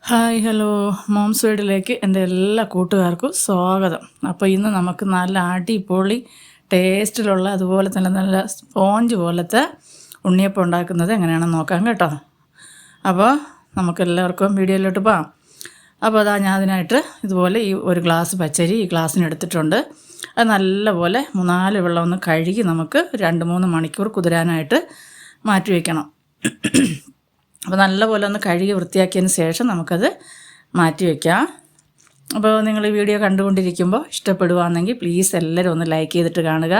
Hi hello moms വീഡിയോയിലേക്ക് എൻ്റെ എല്ലാ കൂട്ടുകാർക്കും സ്വാഗതം. അപ്പോൾ ഇന്ന് നമുക്ക് നല്ല അടിപൊളി ടേസ്റ്റിലുള്ള അതുപോലെ തന്നെ നല്ല സ്പോഞ്ച് പോലത്തെ ഉണ്ണിയപ്പം ഉണ്ടാക്കുന്നത് എങ്ങനെയാണെന്ന് നോക്കാം കേട്ടോ. അപ്പോൾ നമുക്കെല്ലാവർക്കും വീഡിയോയിലോട്ട് പോകാം. അപ്പോൾ അതാ ഞാൻ അതിനായിട്ട് ഇതുപോലെ ഈ ഒരു ഗ്ലാസ് പച്ചരി ഈ ഗ്ലാസ്സിന് എടുത്തിട്ടുണ്ട്. അത് നല്ലപോലെ 3-4 വെള്ളം ഒന്ന് കഴുകി നമുക്ക് 2-3 മണിക്കൂർ കുതിരാനായിട്ട് മാറ്റി വയ്ക്കണം. അപ്പോൾ നല്ലപോലെ ഒന്ന് കഴുകി വൃത്തിയാക്കിയതിന് ശേഷം നമുക്കത് മാറ്റി വയ്ക്കാം. അപ്പോൾ നിങ്ങൾ ഈ വീഡിയോ കണ്ടുകൊണ്ടിരിക്കുമ്പോൾ ഇഷ്ടപ്പെടുകയാണെങ്കിൽ പ്ലീസ് എല്ലാവരും ഒന്ന് ലൈക്ക് ചെയ്തിട്ട് കാണുക.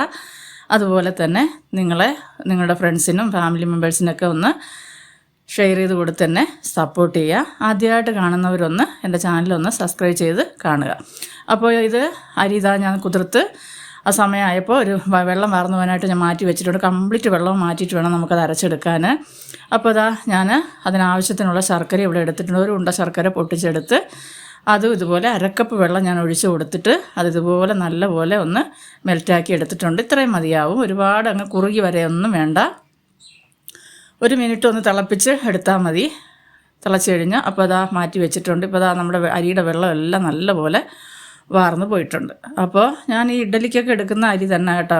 അതുപോലെ തന്നെ നിങ്ങളുടെ ഫ്രണ്ട്സിനും ഫാമിലി മെമ്പേഴ്സിനൊക്കെ ഒന്ന് ഷെയർ ചെയ്ത് കൊടുത്ത് തന്നെ സപ്പോർട്ട് ചെയ്യുക. ആദ്യമായിട്ട് കാണുന്നവരൊന്ന് എൻ്റെ ചാനലൊന്ന് സബ്സ്ക്രൈബ് ചെയ്ത് കാണുക. അപ്പോൾ ഇത് അരി ഇതാ ഞാൻ കുതിർത്ത് ആ സമയമായപ്പോൾ ഒരു വെള്ളം വാർന്നു പോകാനായിട്ട് ഞാൻ മാറ്റി വെച്ചിട്ടുണ്ട്. കംപ്ലീറ്റ് വെള്ളം മാറ്റിയിട്ട് വേണം നമുക്കത് അരച്ചെടുക്കാൻ. അപ്പോൾ അതാ ഞാൻ അതിനാവശ്യത്തിനുള്ള ശർക്കര ഇവിടെ എടുത്തിട്ടുണ്ട്. ഒരു ഉണ്ട ശർക്കര പൊട്ടിച്ചെടുത്ത് അതും ഇതുപോലെ 1/2 കപ്പ് വെള്ളം ഞാൻ ഒഴിച്ച് കൊടുത്തിട്ട് അതിതുപോലെ നല്ലപോലെ ഒന്ന് മെൽറ്റാക്കി എടുത്തിട്ടുണ്ട്. ഇത്രയും മതിയാവും, ഒരുപാട് അങ്ങ് കുറുകി വരെയൊന്നും വേണ്ട. 1 മിനിറ്റ് ഒന്ന് തിളപ്പിച്ച് എടുത്താൽ മതി. തിളച്ച് കഴിഞ്ഞാൽ അപ്പോൾ അതാ മാറ്റി വെച്ചിട്ടുണ്ട്. ഇപ്പോൾ അതാ നമ്മുടെ അരിയുടെ വെള്ളം എല്ലാം നല്ലപോലെ വാർന്നു പോയിട്ടുണ്ട്. അപ്പോൾ ഞാൻ ഈ ഇഡ്ഡലിക്കൊക്കെ എടുക്കുന്ന അരി തന്നെ കേട്ടോ,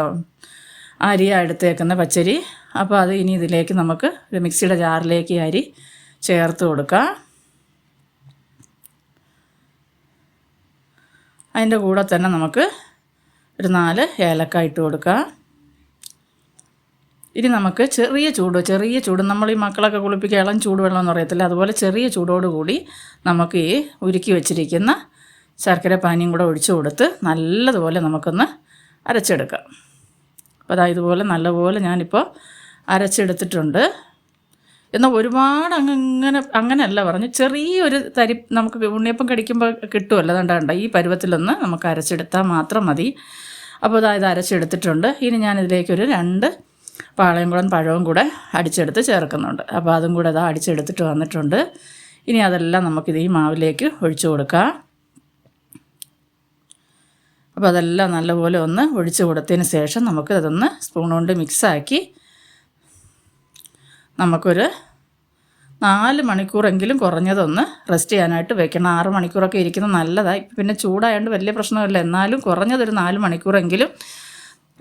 അരിയാണ് എടുത്തേക്കുന്ന പച്ചരി. അപ്പോൾ അത് ഇനി ഇതിലേക്ക് നമുക്ക് ഒരു മിക്സിയുടെ ജാറിലേക്ക് അരി ചേർത്ത് കൊടുക്കാം. അതിൻ്റെ കൂടെ തന്നെ നമുക്ക് ഒരു 4 ഏലക്ക ഇട്ട് കൊടുക്കാം. ഇനി നമുക്ക് ചെറിയ ചൂട് നമ്മൾ ഈ മക്കളൊക്കെ കുളിപ്പിക്കുക ഇളം ചൂടുവെള്ളം എന്ന് പറയത്തില്ല, അതുപോലെ ചെറിയ ചൂടോടുകൂടി നമുക്ക് ഈ ഉരുക്കി വെച്ചിരിക്കുന്ന ശർക്കര പാനിയും കൂടെ ഒഴിച്ചു കൊടുത്ത് നല്ലതുപോലെ നമുക്കൊന്ന് അരച്ചെടുക്കാം. അപ്പോൾ അതാ ഇതുപോലെ നല്ലപോലെ ഞാനിപ്പോൾ അരച്ചെടുത്തിട്ടുണ്ട്. എന്നാൽ ഒരുപാട് അങ്ങനെയല്ല പറഞ്ഞ് ചെറിയൊരു തരി നമുക്ക് ഉണ്ണിയപ്പം കടിക്കുമ്പോൾ കിട്ടുമല്ലോ, അതുകൊണ്ടാണ് ഈ പരുവത്തിലൊന്ന് നമുക്ക് അരച്ചെടുത്താൽ മാത്രം മതി. അപ്പോൾ ഇത് അരച്ചെടുത്തിട്ടുണ്ട്. ഇനി ഞാനിതിലേക്കൊരു 2 പാളയംകുളം പഴവും കൂടെ അടിച്ചെടുത്ത് ചേർക്കുന്നുണ്ട്. അപ്പോൾ അതും കൂടെ അടിച്ചെടുത്തിട്ട് വന്നിട്ടുണ്ട്. ഇനി അതെല്ലാം നമുക്കിത് ഈ മാവിലേക്ക് ഒഴിച്ചു കൊടുക്കാം. അപ്പോൾ അതെല്ലാം നല്ലപോലെ ഒന്ന് ഒഴിച്ച് കൊടുത്തതിന് ശേഷം നമുക്ക് അതൊന്ന് സ്പൂൺ കൊണ്ട് മിക്സാക്കി നമുക്കൊരു 4 മണിക്കൂറെങ്കിലും കുറഞ്ഞതൊന്ന് റെസ്റ്റ് ചെയ്യാനായിട്ട് വെക്കണം. 6 മണിക്കൂറൊക്കെ ഇരിക്കുന്നത് നല്ലതായി. പിന്നെ ചൂടായതുകൊണ്ട് വലിയ പ്രശ്നമില്ല, എന്നാലും കുറഞ്ഞതൊരു 4 മണിക്കൂറെങ്കിലും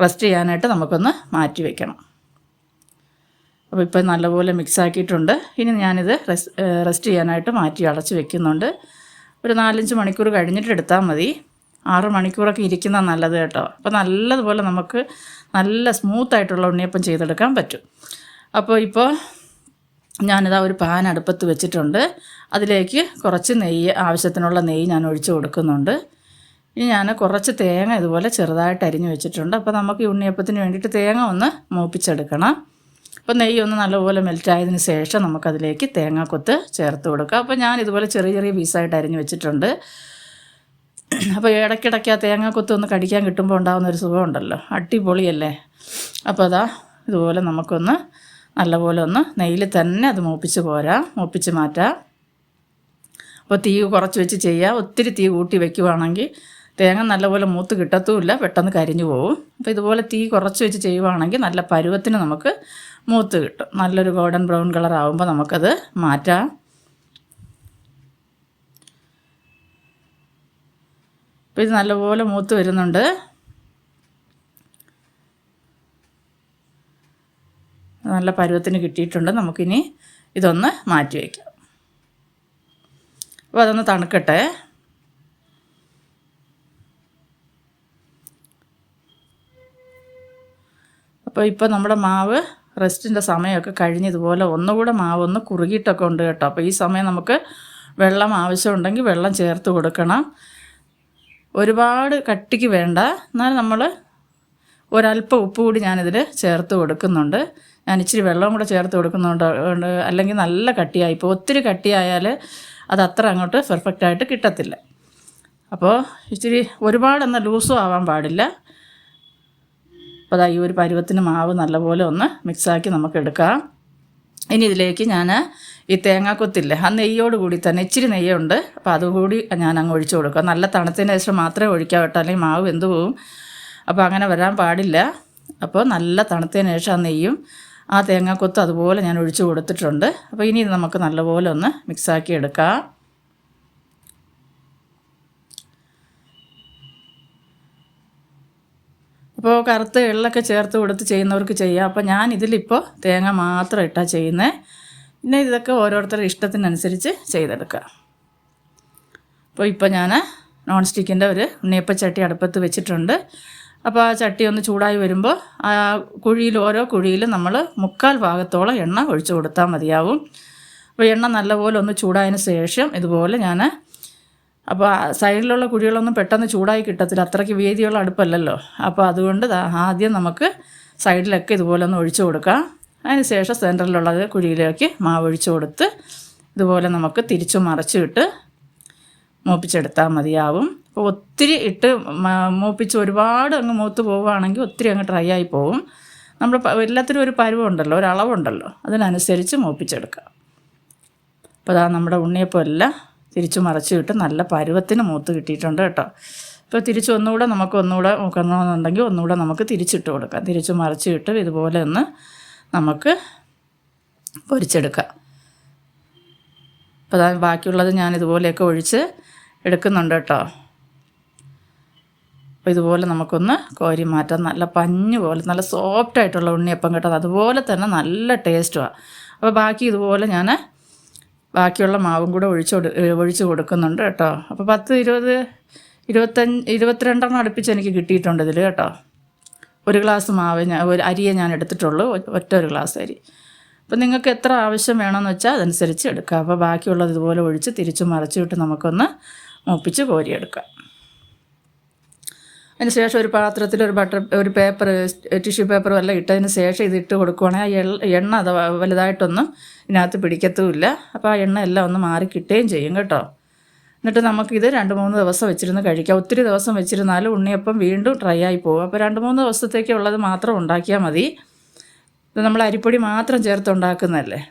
റെസ്റ്റ് ചെയ്യാനായിട്ട് നമുക്കൊന്ന് മാറ്റി വയ്ക്കണം. അപ്പോൾ ഇപ്പോൾ നല്ലപോലെ മിക്സാക്കിയിട്ടുണ്ട്. ഇനി ഞാനിത് റെസ്റ്റ് ചെയ്യാനായിട്ട് മാറ്റി അടച്ച് വെക്കുന്നുണ്ട്. ഒരു 4-5 മണിക്കൂർ കഴിഞ്ഞിട്ട് എടുത്താൽ മതി. 6 മണിക്കൂറൊക്കെ ഇരിക്കുന്നത് നല്ലത് കേട്ടോ. അപ്പോൾ നല്ലതുപോലെ നമുക്ക് നല്ല സ്മൂത്തായിട്ടുള്ള ഉണ്ണിയപ്പം ചെയ്തെടുക്കാൻ പറ്റും. അപ്പോൾ ഞാനിതാ ഒരു പാൻ അടുപ്പത്ത് വെച്ചിട്ടുണ്ട്. അതിലേക്ക് കുറച്ച് ആവശ്യത്തിനുള്ള നെയ്യ് ഞാൻ ഒഴിച്ച് കൊടുക്കുന്നുണ്ട്. ഇനി ഞാൻ കുറച്ച് തേങ്ങ ഇതുപോലെ ചെറുതായിട്ട് അരിഞ്ഞ് വെച്ചിട്ടുണ്ട്. അപ്പോൾ നമുക്ക് ഈ ഉണ്ണിയപ്പത്തിന് വേണ്ടിയിട്ട് തേങ്ങ ഒന്ന് മൂപ്പിച്ചെടുക്കണം. അപ്പോൾ നെയ്യ് ഒന്ന് നല്ലപോലെ മെൽറ്റായതിന് ശേഷം നമുക്കതിലേക്ക് തേങ്ങാക്കൊത്ത് ചേർത്ത് കൊടുക്കാം. അപ്പോൾ ഞാൻ ഇതുപോലെ ചെറിയ ചെറിയ പീസായിട്ട് അരിഞ്ഞ് വെച്ചിട്ടുണ്ട്. അപ്പോൾ ഇടയ്ക്കിടയ്ക്ക് ആ തേങ്ങാക്കൊത്ത് ഒന്ന് കടിക്കാൻ കിട്ടുമ്പോൾ ഉണ്ടാകുന്ന ഒരു സുഖമുണ്ടല്ലോ, അടിപൊളിയല്ലേ. അപ്പോൾ ഇതുപോലെ നമുക്കൊന്ന് നല്ലപോലെ ഒന്ന് നെയ്യിൽ തന്നെ അത് മൂപ്പിച്ച് മാറ്റാം. അപ്പോൾ തീ കുറച്ച് വെച്ച് ചെയ്യുക. ഒത്തിരി തീ കൂട്ടി വയ്ക്കുവാണെങ്കിൽ തേങ്ങ നല്ലപോലെ മൂത്ത് കിട്ടത്തുമില്ല, പെട്ടെന്ന് കരിഞ്ഞു പോകും. അപ്പോൾ ഇതുപോലെ തീ കുറച്ച് വെച്ച് ചെയ്യുവാണെങ്കിൽ നല്ല പരുവത്തിന് നമുക്ക് മൂത്ത് കിട്ടും. നല്ലൊരു ഗോൾഡൻ ബ്രൗൺ കളർ ആകുമ്പോൾ നമുക്കത് മാറ്റാം. അപ്പോൾ ഇത് നല്ലപോലെ മൂത്ത് വരുന്നുണ്ട്. നല്ല പരുവത്തിന് കിട്ടിയിട്ടുണ്ട്. നമുക്കിനി ഇതൊന്ന് മാറ്റി വയ്ക്കാം. അപ്പോൾ അതൊന്ന് തണുക്കട്ടെ. അപ്പോൾ ഇപ്പോൾ നമ്മുടെ മാവ് റെസ്റ്റിൻ്റെ സമയമൊക്കെ കഴിഞ്ഞ് ഇതുപോലെ ഒന്നുകൂടെ മാവ് ഒന്ന് കുറുകിയിട്ടൊക്കെ ഉണ്ട് കേട്ടോ. അപ്പോൾ ഈ സമയം നമുക്ക് വെള്ളം ആവശ്യമുണ്ടെങ്കിൽ വെള്ളം ചേർത്ത് കൊടുക്കണം. ഒരുപാട് കട്ടിക്ക് വേണ്ട, എന്നാൽ നമ്മൾ ഒരല്പം ഉപ്പ് കൂടി ഞാനിതിൽ ചേർത്ത് കൊടുക്കുന്നുണ്ട്. ഞാൻ ഇച്ചിരി വെള്ളവും കൂടെ ചേർത്ത് കൊടുക്കുന്നുണ്ട്, അല്ലെങ്കിൽ നല്ല കട്ടിയായി. ഇപ്പോൾ ഒത്തിരി കട്ടിയായാൽ അത് അത്ര അങ്ങോട്ട് പെർഫെക്റ്റായിട്ട് കിട്ടത്തില്ല. അപ്പോൾ ഇച്ചിരി ഒരുപാടൊന്നും ലൂസും ആവാൻ പാടില്ല. അപ്പോൾ ഈ ഒരു പരുവത്തിന് മാവ് നല്ലപോലെ ഒന്ന് മിക്സാക്കി നമുക്ക് എടുക്കാം. ഇനി ഇതിലേക്ക് ഞാൻ ഈ തേങ്ങാക്കൊത്തില്ലേ, ആ നെയ്യോട് കൂടി തന്നെ ഇച്ചിരി നെയ്യുണ്ട്, അപ്പോൾ അതുകൂടി ഞാൻ അങ്ങ് ഒഴിച്ച് കൊടുക്കുക. നല്ല തണുത്തതിന് ശേഷം മാത്രമേ ഒഴിക്കാൻ കേട്ടോ, അല്ലെങ്കിൽ മാവ് വെന്ത് പോവും. അപ്പോൾ അങ്ങനെ വരാൻ പാടില്ല. അപ്പോൾ നല്ല തണുത്തതിന് ശേഷം ആ നെയ്യും ആ തേങ്ങാക്കൊത്ത് അതുപോലെ ഞാൻ ഒഴിച്ച് കൊടുത്തിട്ടുണ്ട്. അപ്പോൾ ഇനി ഇത് നമുക്ക് നല്ലപോലെ ഒന്ന് മിക്സാക്കി എടുക്കാം. അപ്പോൾ കറുത്ത എള്ളൊക്കെ ചേർത്ത് കൊടുത്ത് ചെയ്യുന്നവർക്ക് ചെയ്യാം. അപ്പോൾ ഞാൻ ഇതിലിപ്പോൾ തേങ്ങ മാത്രം ഇട്ടാണ് ചെയ്യുന്നത്. പിന്നെ ഇതൊക്കെ ഓരോരുത്തരുടെ ഇഷ്ടത്തിനനുസരിച്ച് ചെയ്തെടുക്കുക. അപ്പോൾ ഇപ്പോൾ ഞാൻ നോൺ സ്റ്റിക്കിൻ്റെ ഒരു ഉണ്ണിയപ്പച്ചട്ടി അടുപ്പത്ത് വെച്ചിട്ടുണ്ട്. അപ്പോൾ ആ ചട്ടി ഒന്ന് ചൂടായി വരുമ്പോൾ ആ കുഴിയിൽ ഓരോ കുഴിയിലും നമ്മൾ 1/4 ഭാഗത്തോളം എണ്ണ ഒഴിച്ചു കൊടുത്താൽ മതിയാവും. അപ്പോൾ എണ്ണ നല്ലപോലെ ഒന്ന് ചൂടായതിന് ശേഷം ഇതുപോലെ ഞാൻ അപ്പോൾ സൈഡിലുള്ള കുഴികളൊന്നും പെട്ടെന്ന് ചൂടായി കിട്ടത്തില്ല, അത്രയ്ക്ക് വീതിയുള്ള അടുപ്പല്ലല്ലോ. അപ്പോൾ അതുകൊണ്ട് ആദ്യം നമുക്ക് സൈഡിലൊക്കെ ഇതുപോലെ ഒന്ന് ഒഴിച്ചു കൊടുക്കാം. അതിന് ശേഷം സെൻറ്ററിലുള്ളത് കുഴിയിലേക്ക് മാവ് ഒഴിച്ചു കൊടുത്ത് ഇതുപോലെ നമുക്ക് തിരിച്ചു മറിച്ചിട്ട് മൂപ്പിച്ചെടുത്താൽ മതിയാവും. അപ്പോൾ ഒത്തിരി ഇട്ട് മൂപ്പിച്ച് ഒരുപാട് അങ്ങ് മൂത്ത് പോവുകയാണെങ്കിൽ ഒത്തിരി അങ്ങ് ഡ്രൈ ആയി പോവും. നമ്മൾ എല്ലാത്തിനും ഒരു പരുവുണ്ടല്ലോ, ഒരളവുണ്ടല്ലോ, അതിനനുസരിച്ച് മൂപ്പിച്ചെടുക്കുക. അപ്പോൾ അതാ നമ്മുടെ ഉണ്ണിയപ്പം എല്ലാം തിരിച്ചു മറിച്ചിട്ട് നല്ല പരുവത്തിന് മൂത്ത് കിട്ടിയിട്ടുണ്ട് കേട്ടോ. ഇപ്പോൾ തിരിച്ച് ഒന്നുകൂടെ നോക്കണമെന്നുണ്ടെങ്കിൽ ഒന്നുകൂടെ നമുക്ക് തിരിച്ചിട്ട് കൊടുക്കാം. തിരിച്ച് മറിച്ചിട്ട് ഇതുപോലെ ഒന്ന് നമുക്ക് പൊരിച്ചെടുക്കാം. അപ്പോൾ ബാക്കിയുള്ളത് ഞാൻ ഇതുപോലെയൊക്കെ ഒഴിച്ച് എടുക്കുന്നുണ്ട് കേട്ടോ. അപ്പോൾ ഇതുപോലെ നമുക്കൊന്ന് കോരി മാറ്റാം. നല്ല പഞ്ഞ് പോലെ നല്ല സോഫ്റ്റായിട്ടുള്ള ഉണ്ണിയപ്പം കേട്ടോ. അതുപോലെ തന്നെ നല്ല ടേസ്റ്റുമാണ്. അപ്പോൾ ബാക്കി ഇതുപോലെ ഞാൻ ബാക്കിയുള്ള മാവും കൂടെ ഒഴിച്ച് കൊടുക്കുന്നുണ്ട് കേട്ടോ. അപ്പോൾ 10, 20, 25, 22 അടുപ്പിച്ച് എനിക്ക് കിട്ടിയിട്ടുണ്ട് ഇതിൽ കേട്ടോ. 1 ഗ്ലാസ് മാവ് ഒരു അരിയെ ഞാൻ എടുത്തിട്ടുള്ളൂ, ഒരു ഗ്ലാസ് അരി. അപ്പോൾ നിങ്ങൾക്ക് എത്ര ആവശ്യം വേണമെന്ന് വെച്ചാൽ അതനുസരിച്ച് എടുക്കുക. അപ്പോൾ ബാക്കിയുള്ളത് ഇതുപോലെ ഒഴിച്ച് തിരിച്ച് മറിച്ചിട്ട് നമുക്കൊന്ന് മൂപ്പിച്ച് കോരിയെടുക്കാം. അതിന് ശേഷം ഒരു പാത്രത്തിൽ ഒരു പേപ്പർ, ടിഷ്യൂ പേപ്പറും എല്ലാം ഇട്ടതിന് ശേഷം ഇതിട്ട് കൊടുക്കുവാണെങ്കിൽ ആ എണ്ണ അത് വലുതായിട്ടൊന്നും ഇതിനകത്ത് പിടിക്കത്തുമില്ല. അപ്പോൾ ആ എണ്ണ എല്ലാം ഒന്ന് മാറി കിട്ടുകയും ചെയ്യും കേട്ടോ. എന്നിട്ട് നമുക്കിത് 2-3 ദിവസം വെച്ചിരുന്ന് കഴിക്കാം. ഒത്തിരി ദിവസം വെച്ചിരുന്നാലും ഉണ്ണിയപ്പം വീണ്ടും ഡ്രൈ ആയി പോകും. അപ്പോൾ 2-3 ദിവസത്തേക്കുള്ളത് മാത്രം ഉണ്ടാക്കിയാൽ മതി. ഇത് നമ്മൾ അരിപ്പൊടി മാത്രം ചേർത്ത് ഉണ്ടാക്കുന്നതല്ലേ.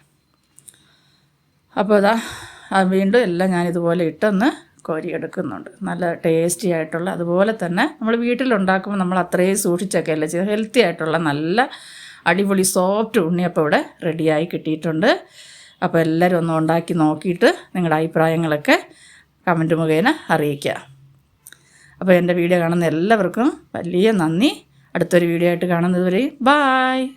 അപ്പോൾ വീണ്ടും എല്ലാം ഞാനിതുപോലെ ഇട്ടൊന്ന് കോരിയെടുക്കുന്നുണ്ട്. നല്ല ടേസ്റ്റി ആയിട്ടുള്ള, അതുപോലെ തന്നെ നമ്മൾ വീട്ടിലുണ്ടാക്കുമ്പോൾ നമ്മൾ അത്രയും സൂക്ഷിച്ചൊക്കെ അല്ലേ ചെയ്യുക. ഹെൽത്തി ആയിട്ടുള്ള നല്ല അടിപൊളി സോഫ്റ്റ് ഉണ്ണിയപ്പം ഇവിടെ റെഡിയായി കിട്ടിയിട്ടുണ്ട്. അപ്പോൾ എല്ലാവരും ഒന്ന് ഉണ്ടാക്കി നോക്കിയിട്ട് നിങ്ങളുടെ അഭിപ്രായങ്ങളൊക്കെ കമൻറ്റ് മുഖേന അറിയിക്കുക. അപ്പോൾ എൻ്റെ വീഡിയോ കാണുന്ന എല്ലാവർക്കും വലിയ നന്ദി. അടുത്തൊരു വീഡിയോ ആയിട്ട് കാണുന്നത് വരെ ബായ്.